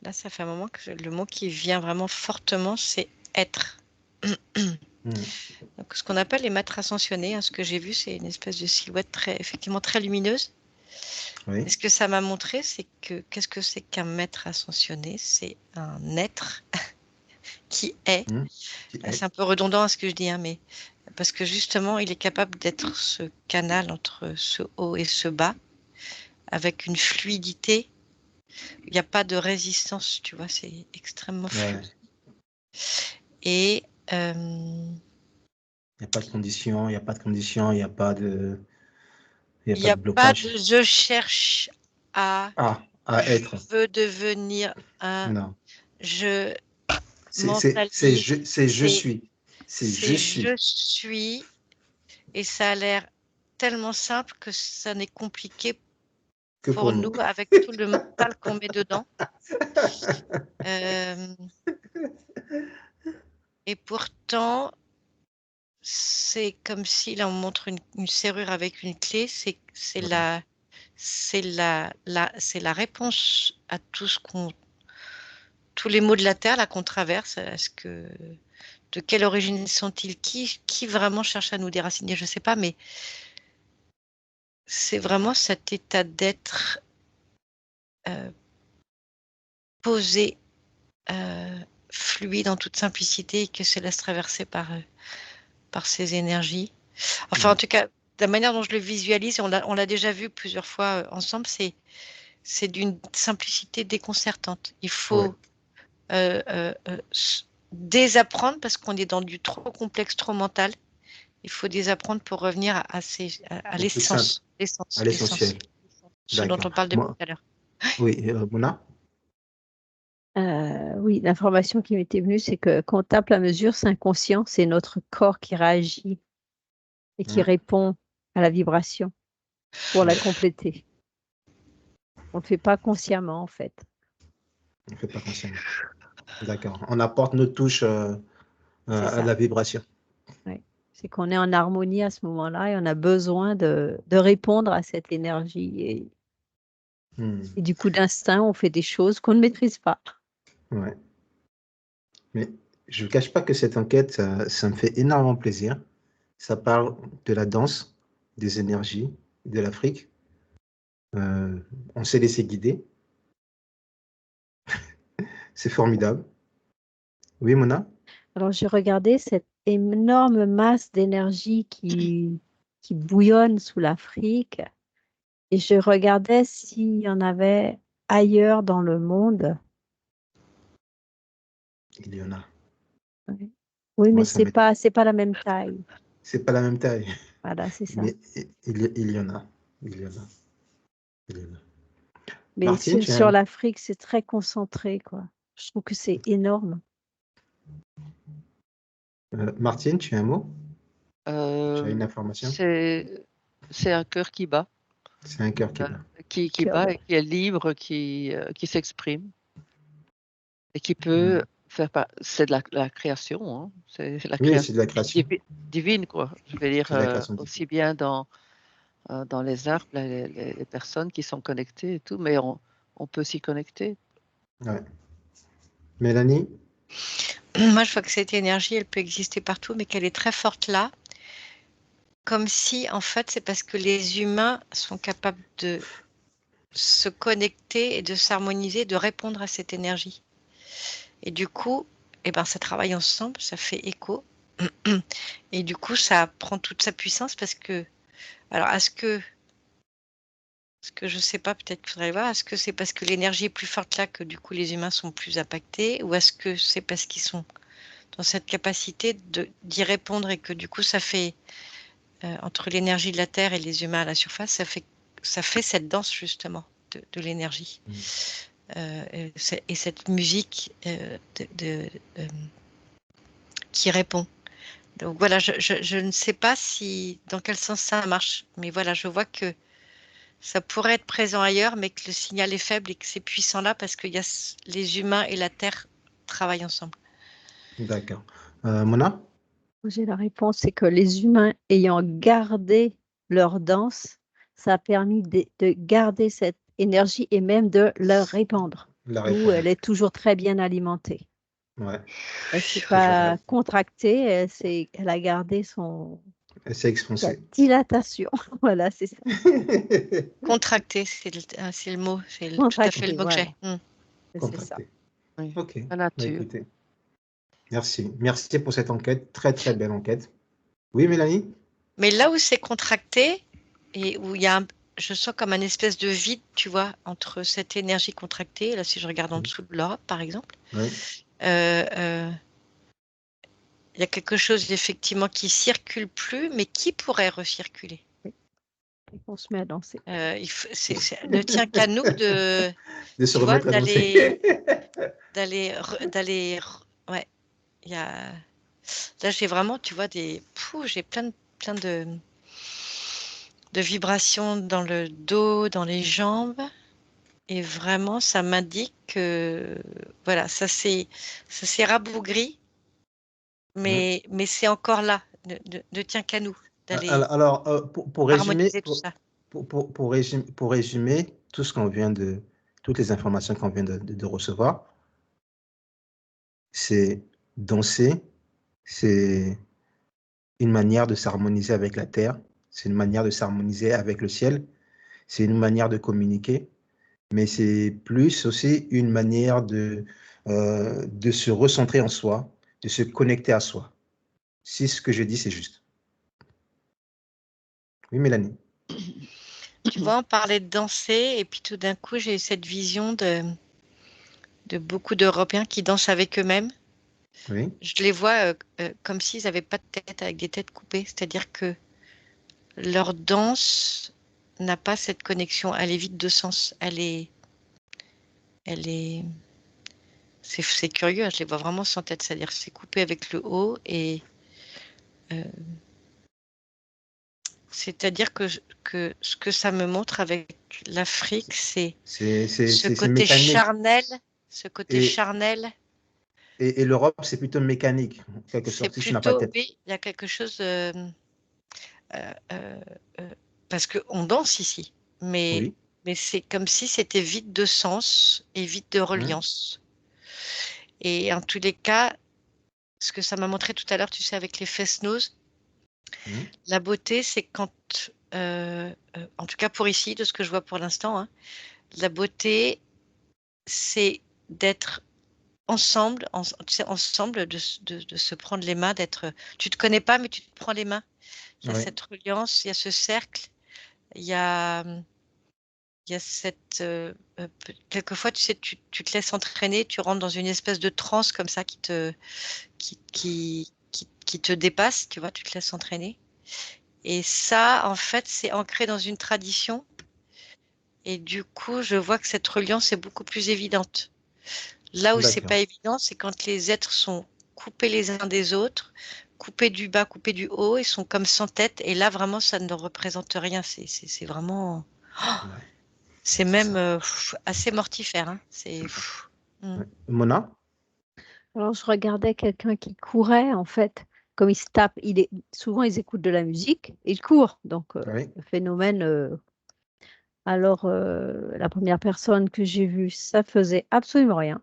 B: là, ça fait un moment que le mot qui vient vraiment fortement, c'est être.
A: Hmm.
B: Donc, ce qu'on appelle les maîtres ascensionnés, hein, ce que j'ai vu, c'est une espèce de silhouette effectivement très lumineuse.
A: Oui.
B: Et ce que ça m'a montré, c'est que qu'est-ce que c'est qu'un maître ascensionné? C'est un être qui est.
A: Hmm. Qui
B: C'est
A: est.
B: un peu redondant à ce que je dis, hein, mais parce que justement, il est capable d'être ce canal entre ce haut et ce bas, avec une fluidité. Il n'y a pas de résistance, tu vois, c'est extrêmement
A: Ouais.
B: fluide. Et
A: Il n'y a pas de condition, il n'y a pas de condition, il n'y a pas de, il y a
B: il
A: pas
B: n'y a
A: de
B: pas
A: blocage.
B: de je cherche à,
A: À
B: je
A: être.
B: veux devenir un,
A: Non.
B: je
A: C'est
B: mentalise,
A: je suis. C'est je
B: c'est je
A: suis.
B: suis, et ça a l'air tellement simple que ça n'est compliqué
A: Que
B: pour
A: pour nous.
B: nous avec tout le mental qu'on met dedans. Euh, et pourtant, c'est comme si là on montre une serrure avec une clé, c'est
A: Ouais.
B: c'est la réponse à tout ce qu'on tous les maux de la terre là qu'on traverse. Est-ce que de quelle origine sont-ils? Qui vraiment cherche à nous déraciner? Je sais pas, mais c'est vraiment cet état d'être euh, posé, euh, fluide en toute simplicité et que se laisse traverser par ces énergies. Enfin, en
A: Ouais.
B: tout cas, la manière dont je le visualise, et on l'a déjà vu plusieurs fois ensemble, c'est d'une simplicité déconcertante. Il
A: Ouais.
B: faut désapprendre parce qu'on est dans du trop complexe, trop mental. Il faut désapprendre pour revenir à
A: Au plus simple, à l'essentiel.
B: ce dont
A: D'accord.
B: on parle depuis
A: Moi,
B: tout à l'heure.
A: oui, Mona?
D: Oui, l'information qui m'était venue, c'est que quand on tape la mesure, c'est inconscient, c'est notre corps qui réagit et qui répond à la vibration pour la compléter. On ne le fait pas consciemment, en fait.
A: On ne fait pas consciemment. D'accord. On apporte nos touches à
D: ça.
A: la vibration.
D: Ouais. C'est qu'on est en harmonie à ce moment-là et on a besoin de répondre à cette énergie. Et du coup, d'instinct, on fait des choses qu'on ne maîtrise pas.
A: Ouais. Mais je ne cache pas que cette enquête, ça me fait énormément plaisir. Ça parle de la danse, des énergies, de l'Afrique. On s'est laissé guider. C'est formidable. Oui, Mona?
D: Alors, j'ai regardé cette énorme masse d'énergie qui bouillonne sous l'Afrique et je regardais s'il y en avait ailleurs dans le monde.
A: Il y en a.
D: Ouais. Oui,
A: Moi,
D: mais
A: ça m'est...
D: c'est pas la même taille.
A: C'est pas la même taille,
D: Voilà, c'est ça.
A: mais il y en a. Il y en a. Il y en a.
D: Mais
A: Martine, tu as
D: sur l'Afrique, c'est très concentré, quoi. Je trouve que c'est énorme.
A: Martine, tu as un mot? Tu as une information?
C: C'est un cœur qui bat,
A: C'est un cœur qui bat.
C: qui
D: Cœur
C: bat
D: de-
C: et qui est libre, qui s'exprime et qui peut faire c'est de la création, hein. C'est la
A: Oui, c'est
C: création
A: de la création.
C: divine, quoi. Je veux dire,
A: C'est de la création divine.
C: aussi bien dans les arbres, les personnes qui sont connectées et tout, mais on peut s'y connecter.
A: Ouais. Mélanie?
B: Moi, je vois que cette énergie, elle peut exister partout, mais qu'elle est très forte là. Comme si, en fait, c'est parce que les humains sont capables de se connecter et de s'harmoniser, de répondre à cette énergie. Et du coup, eh ben, ça travaille ensemble, ça fait écho. Et du coup, ça prend toute sa puissance parce que, alors, est-ce que je sais pas, peut-être qu'il faudrait voir, est-ce que c'est parce que l'énergie est plus forte là que du coup les humains sont plus impactés, ou est-ce que c'est parce qu'ils sont dans cette capacité d'y répondre et que du coup ça fait, entre l'énergie de la Terre et les humains à la surface, ça fait cette danse justement de l'énergie. Et cette musique qui répond. Donc voilà, je ne sais pas dans quel sens ça marche, mais voilà, je vois que ça pourrait être présent ailleurs, mais que le signal est faible et que c'est puissant là parce que les humains et la Terre travaillent ensemble.
A: D'accord. Mona?
D: J'ai la réponse, c'est que les humains ayant gardé leur danse, ça a permis de garder cette énergie et même de la répandre.
A: La
D: D'où
A: réponse.
D: elle est toujours très bien alimentée.
A: Ouais.
D: Elle ne s'est
A: Toujours
D: pas
A: là.
D: contractée, elle a gardé
A: Elle s'est
D: sa
A: expansée.
D: dilatation. Voilà, c'est ça.
B: Contracté, c'est le mot, c'est tout à fait le
D: Contractée,
B: mot que j'ai.
D: voilà. C'est ça.
A: Contractée.
C: Oui.
A: Ok.
C: La
A: Bah,
C: nature.
A: écoutez, merci. Merci pour cette enquête. Très, très belle enquête. Oui, Mélanie?
B: Mais là où c'est contracté et où il y a je sens comme un espèce de vide, tu vois, entre cette énergie contractée, là si je regarde en dessous de l'Europe par exemple,
A: Oui.
B: Il y a quelque chose effectivement qui circule plus, mais qui pourrait recirculer.
D: Et qu'on se met à danser.
B: Ne tient qu'à nous
A: De se
B: tu vois,
A: remettre à danser.
B: ouais, il y a, là j'ai vraiment, tu vois, j'ai plein de vibrations dans le dos, dans les jambes, et vraiment ça m'indique que, voilà, ça s'est rabougri,
A: Ouais.
B: mais c'est encore là, ne tient qu'à nous d'aller
A: Alors, pour résumer,
B: harmoniser tout ça.
A: pour résumer tout ce qu'on vient de, toutes les informations qu'on vient de recevoir, c'est danser, c'est une manière de s'harmoniser avec la terre, c'est une manière de s'harmoniser avec le ciel, c'est une manière de communiquer, mais c'est plus aussi une manière de se recentrer en soi, de se connecter à soi. Si ce que je dis, c'est juste. Oui, Mélanie.
B: Tu vois, on parlait de danser et puis tout d'un coup, j'ai eu cette vision de beaucoup d'Européens qui dansent avec eux-mêmes.
A: Oui.
B: Je les vois comme s'ils n'avaient pas de tête, avec des têtes coupées. C'est-à-dire que leur danse n'a pas cette connexion. Elle est vide de sens. Elle est C'est curieux, hein, je les vois vraiment sans tête, c'est-à-dire que c'est coupé avec le haut et c'est-à-dire que ce que ça me montre avec l'Afrique, c'est ce
A: C'est
B: côté
A: mécanique.
B: charnel, ce côté
A: Et,
B: charnel.
A: et l'Europe, c'est plutôt mécanique, en quelque
B: C'est
A: sorte, si tu n'as pas de
B: plutôt,
A: tête.
B: oui, il y a quelque chose parce qu'on danse ici, mais
A: Oui.
B: c'est comme si c'était vide de sens et vide de
A: Hein,
B: reliance. Et en tous les cas, ce que ça m'a montré tout à l'heure, tu sais, avec les fest-noz,
A: hein,
B: la beauté, c'est quand, en tout cas pour ici, de ce que je vois pour l'instant, hein, la beauté, c'est d'être ensemble, tu sais, ensemble, de se prendre les mains, d'être. Tu te connais pas, mais tu te prends les mains. Il y a
A: ouais.
B: cette reliance, il y a ce cercle, il y a, il y a cette. Quelquefois, tu sais, tu te laisses entraîner, tu rentres dans une espèce de transe comme ça qui te dépasse, tu vois, tu te laisses entraîner. Et ça, en fait, c'est ancré dans une tradition. Et du coup, je vois que cette reliance est beaucoup plus évidente. Là où c'est
A: D'accord.
B: pas évident, c'est quand les êtres sont coupés les uns des autres, coupés du bas, coupés du haut, ils sont comme sans tête. Et là, vraiment, ça ne représente rien. C'est vraiment,
A: Ouais,
B: c'est
A: c'est
B: même
A: ça.
B: assez mortifère, hein. Mm.
A: Ouais. Mona?
D: Alors, je regardais quelqu'un qui courait, en fait, comme il se tape, souvent ils écoutent de la musique, ils courent, donc
A: Oui.
D: le phénomène. Alors, la première personne que j'ai vue, ça faisait absolument rien,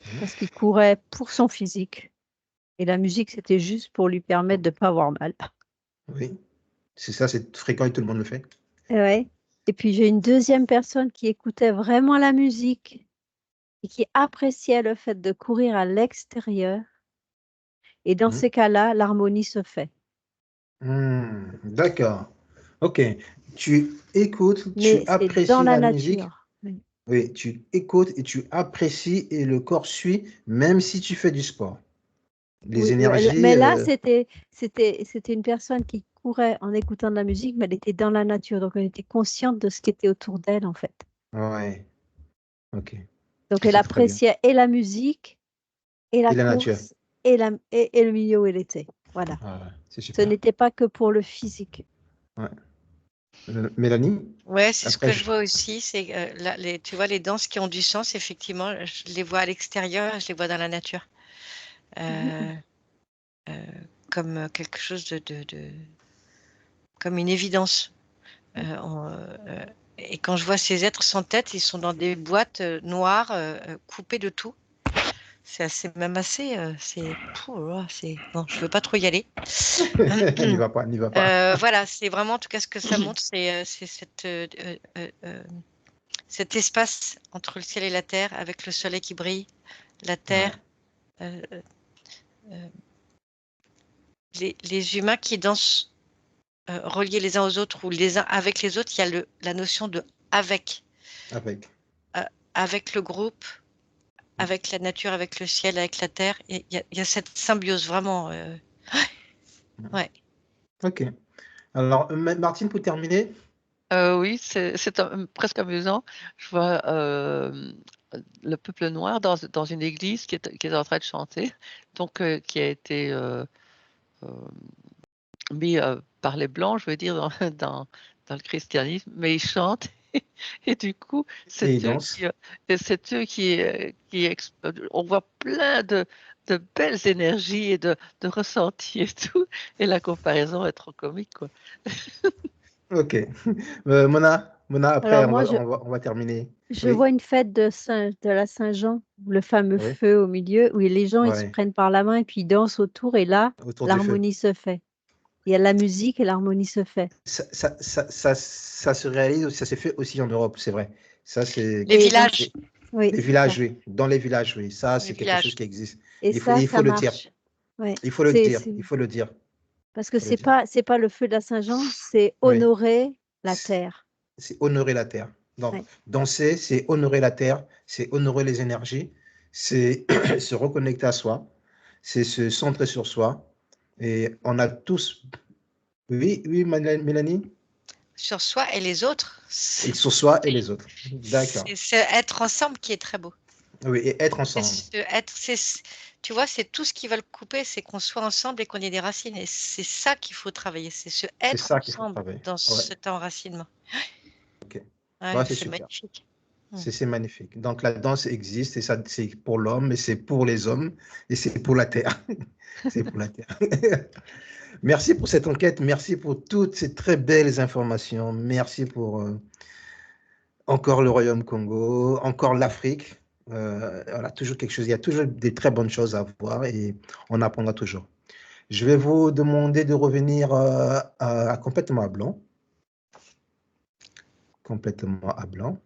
A: Hein,
D: parce qu'il courait pour son physique, et la musique, c'était juste pour lui permettre de pas avoir mal.
A: oui. C'est ça, c'est fréquent et tout le monde le fait.
D: Ouais. Et puis j'ai une deuxième personne qui écoutait vraiment la musique et qui appréciait le fait de courir à l'extérieur, et dans
A: Hein.
D: ces cas-là, l'harmonie se fait.
A: D'accord. Ok. Tu écoutes, tu
D: Mais c'est dans
A: apprécies
D: la
A: la musique.
D: nature. Oui.
A: Oui, tu écoutes et tu apprécies et le corps suit, même si tu fais du sport. Les
D: Oui,
A: énergies,
D: mais là, c'était une personne qui courait en écoutant de la musique, mais elle était dans la nature, donc elle était consciente de ce qui était autour d'elle, en fait.
A: ouais, ok,
D: Donc elle
A: c'est très bien.
D: appréciait et la musique, et la
A: Et la nature.
D: course, et le milieu où elle était. Voilà.
A: Ah, ouais, c'est
D: Ce
A: super.
D: n'était pas que pour le physique.
A: Ouais. Mélanie,
B: Ouais, c'est ce
A: après,
B: que je vois aussi. C'est tu vois, les danses qui ont du sens, effectivement, je les vois à l'extérieur, je les vois dans la nature. Euh, euh, comme quelque chose comme une évidence. Et quand je vois ces êtres sans tête, ils sont dans des boîtes noires, coupées de tout. Même assez. Bon, je veux pas trop y aller.
A: n'y va pas, n'y va pas.
B: Voilà, c'est vraiment en tout cas ce que ça montre, c'est cet espace entre le ciel et la terre, avec le soleil qui brille, la
A: Ouais,
B: terre, euh, euh, les humains qui dansent reliés les uns aux autres ou les uns avec les autres. Il y a la notion de avec,
A: avec.
B: euh, avec le groupe, avec la nature, avec le ciel, avec la terre. Et il y a cette symbiose vraiment. Ouais.
A: Ok. Alors, Martine, pour terminer,
C: Oui, c'est presque amusant. Je vois le peuple noir dans une église qui est en train de chanter, donc qui a été euh, mis par les blancs, je veux dire, dans le christianisme, mais ils chantent et du coup,
A: et
C: c'est eux
A: danse.
C: on voit plein de belles énergies et de ressentis et tout, et la comparaison est trop comique, quoi.
A: Ok. Mona, après,
D: Alors moi,
A: on va terminer.
D: je
A: Oui,
D: vois une fête de la Saint-Jean, le fameux
A: oui,
D: feu au milieu, où les gens, ils se
A: ouais.
D: prennent par la main et puis ils dansent autour, et là,
A: Autour du feu.
D: l'harmonie se fait. Il y a la musique et l'harmonie se fait.
A: Ça se réalise, ça s'est fait aussi en Europe, c'est vrai. Ça, c'est.
B: Les
D: Et dans,
B: villages.
D: oui,
A: Les
D: c'est ça.
A: villages, oui. Dans les villages, oui. Ça,
B: Les
A: c'est quelque chose
B: villages.
A: qui existe.
D: Et ça,
A: Il
D: ça
A: faut le dire.
D: marche. Ouais.
A: Il faut le dire. Il faut le dire.
D: Parce
A: Il
D: que
A: faut le dire.
D: c'est pas le feu de la Saint-Jean, c'est
A: Oui.
D: honorer la
A: C'est
D: terre.
A: c'est honorer la terre. Donc,
D: Ouais.
A: danser, c'est honorer la terre, c'est honorer les énergies, c'est se reconnecter à soi, c'est se centrer sur soi. Et on a tous. Oui, oui, Mélanie?
B: Sur soi et les autres.
A: Et sur soi et les autres. D'accord.
B: C'est être ensemble qui est très beau.
A: Oui, et être
B: C'est
A: ensemble.
B: tu vois, c'est tout ce qui va le couper, c'est qu'on soit ensemble et qu'on ait des racines. Et c'est ça qu'il faut travailler, c'est se
A: C'est
B: être
A: ça qu'il faut
B: ensemble
A: travailler.
B: dans
A: Ouais,
B: cet enracinement.
A: ok.
B: Ouais,
A: Ouais, c'est
B: c'est
A: super.
B: magnifique.
A: C'est magnifique. Donc, la danse existe et ça, c'est pour l'homme et c'est pour les hommes et c'est pour la terre. C'est pour la terre. Merci pour cette enquête. Merci pour toutes ces très belles informations. Merci pour encore le Royaume Congo, encore l'Afrique. Voilà, toujours quelque chose. Il y a toujours des très bonnes choses à voir et on apprendra toujours. Je vais vous demander de revenir à complètement à blanc. Complètement à blanc.